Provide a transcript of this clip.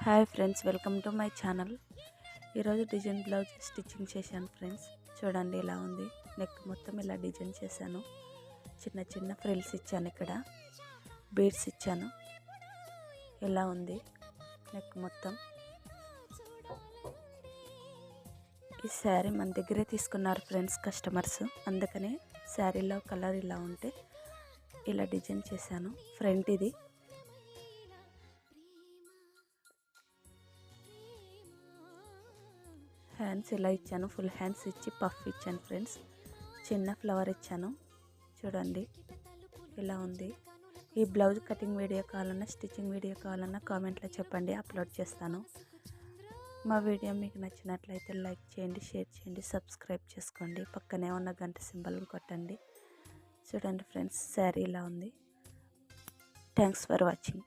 Hi friends, welcome to my channel. ఈరోజు design blouse stitching చేశాను friends. చూడండి ఇలా ఉంది. నెక్ మొత్తం ఇలా డిజైన్ చేశాను. చిన్న చిన్న ఫ్రిల్స్ ఇచ్చాను, ఇక్కడ బీడ్స్ ఇచ్చాను. ఇలా ఉంది నెక్ మొత్తం. ఈ శారీ మన దగ్గరే తీసుకున్నారు ఫ్రెండ్స్ కస్టమర్స్, అందుకనే శారీలో కలర్ ఇలా ఉంటే ఇలా డిజైన్ చేశాను. ఫ్రంట్ ఇది. హ్యాండ్స్ ఇలా ఇచ్చాను, ఫుల్ హ్యాండ్స్ ఇచ్చి పఫ్ ఇచ్చాను ఫ్రెండ్స్. చిన్న ఫ్లవర్ ఇచ్చాను. చూడండి ఇలా ఉంది. ఈ బ్లౌజ్ కటింగ్ వీడియో కావాలన్నా స్టిచ్చింగ్ వీడియో కావాలన్నా కామెంట్లో చెప్పండి, అప్లోడ్ చేస్తాను. మా వీడియో మీకు నచ్చినట్లయితే లైక్ చేయండి, షేర్ చేయండి, సబ్స్క్రైబ్ చేసుకోండి. పక్కనే ఉన్న గంట సింబల్ కొట్టండి. చూడండి ఫ్రెండ్స్, శారీ ఇలా ఉంది. Thanks for watching.